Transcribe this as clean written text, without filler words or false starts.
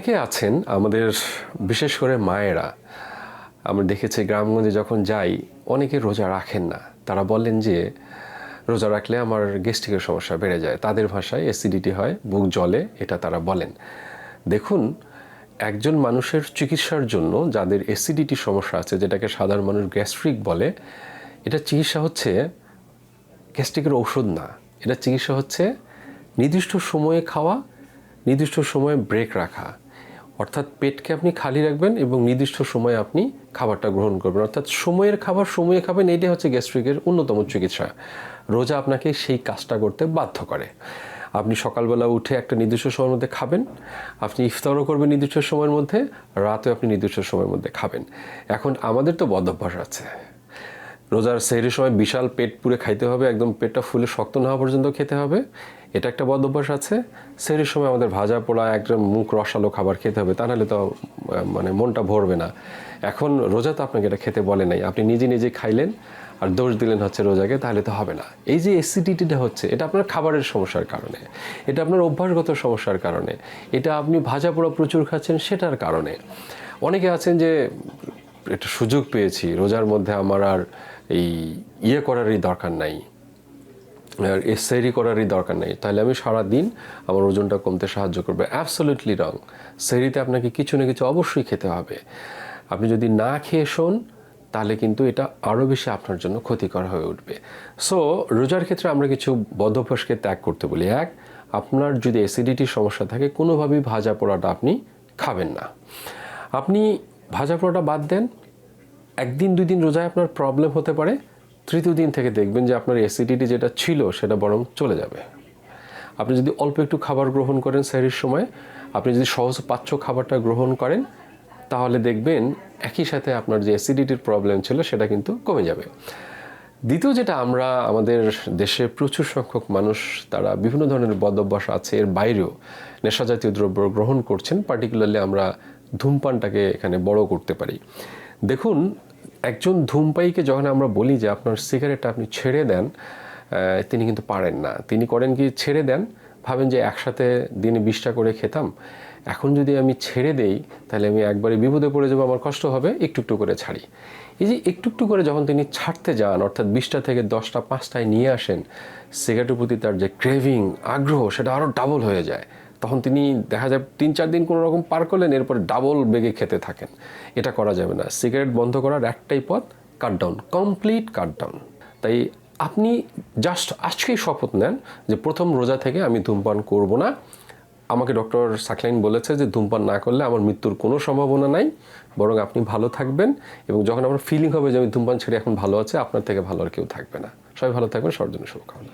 অনেকে আছেন আমাদের বিশেষ করে মায়েরা, আমরা দেখেছি গ্রামগঞ্জে যখন যাই অনেকে রোজা রাখেন না। তারা বলেন যে রোজা রাখলে আমার গ্যাস্ট্রিকের সমস্যা বেড়ে যায়, তাদের ভাষায় অ্যাসিডিটি হয়, বুক জ্বলে, এটা তারা বলেন। দেখুন, একজন মানুষের চিকিৎসার জন্য যাদের অ্যাসিডিটি সমস্যা আছে, যেটাকে সাধারণ মানুষ গ্যাস্ট্রিক বলে, এটা চিকিৎসা হচ্ছে গ্যাস্ট্রিকের ঔষধ না। এটা চিকিৎসা হচ্ছে নির্দিষ্ট সময়ে খাওয়া, নির্দিষ্ট সময়ে ব্রেক রাখা। অর্থাৎ পেটকে আপনি খালি রাখবেন এবং নির্দিষ্ট সময়ে আপনি খাবারটা গ্রহণ করবেন। অর্থাৎ সময়ের খাবার সময়ে খাবেন, এইটাই হচ্ছে গ্যাস্ট্রিকের অন্যতম চিকিৎসা। রোজা আপনাকে সেই কাজটা করতে বাধ্য করে। আপনি সকালবেলা উঠে একটা নির্দিষ্ট সময়ের মধ্যে খাবেন, আপনি ইফতারও করবেন নির্দিষ্ট সময়ের মধ্যে, রাতেও আপনি নির্দিষ্ট সময়ের মধ্যে খাবেন। এখন আমাদের তো বদ অভ্যাস আছে, রোজার সেহরির সময় বিশাল পেট পুরে খাইতে হবে, একদম পেটটা ফুলে শক্ত না হওয়া পর্যন্ত খেতে হবে, এটা একটা বদ অভ্যাস আছে। সেহরির সময় আমাদের ভাজা পোড়া একদম মুখ রসালো খাবার খেতে হবে, তা নাহলে তো মনটা ভরবে না। এখন রোজা তো আপনাকে এটা খেতে বলে নাই, আপনি নিজে নিজে খাইলেন আর দোষ দিলেন হচ্ছে রোজাকে, তাহলে তো হবে না। এই যে অ্যাসিডিটিটা হচ্ছে, এটা আপনার খাবারের সমস্যার কারণে, এটা আপনার অভ্যাসগত সমস্যার কারণে, এটা আপনি ভাজা পোড়া প্রচুর খাচ্ছেন সেটার কারণে। অনেকে আছেন যে একটা সুযোগ পেয়েছি, রোজার মধ্যে আমার আর এই করারই দরকার নাই, আর সেহরি করারই দরকার নেই, তাহলে আমি সারা দিন আমার ওজনটা কমতে সাহায্য করবে। অ্যাবসলিউটলি রং। সেহরিতে আপনাকে কিছু না কিছু অবশ্যই খেতে হবে। আপনি যদি না খেয়ে শোন তাহলে কিন্তু এটা আরও বেশি আপনার জন্য ক্ষতিকর হয়ে উঠবে। সো রোজার ক্ষেত্রে আমরা কিছু বদ অভ্যাসকে ত্যাগ করতে বলি। এক, আপনার যদি অ্যাসিডিটির সমস্যা থাকে কোনোভাবেই ভাজা পোড়াটা আপনি খাবেন না। আপনি ভাজা পোড়াটা বাদ দেন, একদিন দুই দিন রোজায় আপনার প্রবলেম হতে পারে, তৃতীয় দিন থেকে দেখবেন যে আপনার অ্যাসিডিটি যেটা ছিল সেটা বরং চলে যাবে। আপনি যদি অল্প একটু খাবার গ্রহণ করেন সেহরির সময়, আপনি যদি সহজ পাচ্য খাবারটা গ্রহণ করেন, তাহলে দেখবেন একই সাথে আপনার যে অ্যাসিডিটির প্রবলেম ছিল সেটা কিন্তু কমে যাবে। দ্বিতীয় যেটা, আমরা আমাদের দেশে প্রচুর সংখ্যক মানুষ তারা বিভিন্ন ধরনের বদ অভ্যাস আছে, এর বাইরেও নেশাজাতীয় দ্রব্য গ্রহণ করছেন। পার্টিকুলারলি আমরা ধূমপানটাকে এখানে বড় করতে পারি। দেখুন, একজন ধূমপায়ীকে যখন আমরা বলি যে আপনার সিগারেটটা আপনি ছেড়ে দেন, তিনি কিন্তু পারেন না। তিনি করেন কি, ছেড়ে দেন, ভাবেন যে একসাথে দিনে 20টা করে খেতাম, এখন যদি আমি ছেড়ে দেই তাহলে আমি একবারে বিপদে পড়ে যাবো, আমার কষ্ট হবে, একটু একটু করে ছাড়ি। এই যে একটু একটু করে যখন তিনি ছাড়তে যান, অর্থাৎ 20টা থেকে 10টা 5টায় নিয়ে আসেন, সিগারেটের প্রতি তার যে ক্রেভিং, আগ্রহ, সেটা আরও ডাবল হয়ে যায়। তখন তিনি দেখা যায় 3-4 দিন কোনো রকম পার করলেন, এরপরে ডাবল বেগে খেতে থাকেন। এটা করা যাবে না। সিগারেট বন্ধ করার একটাই পথ, cut down, complete cut down. তাই আপনি জাস্ট আজকেই শপথ নেন যে প্রথম রোজা থেকে আমি ধূমপান করব না। আমাকে ডক্টর সাকলাইন বলেছে যে ধূমপান না করলে আমার মৃত্যুর কোনো সম্ভাবনা নাই, বরং আপনি ভালো থাকবেন, এবং যখন আমার ফিলিং হবে যে আমি ধূমপান ছেড়ে এখন ভালো আছে, আপনার থেকে ভালো আর কেউ থাকবে না। সবাই ভালো থাকবেন, সবার জন্য শুভকামনা।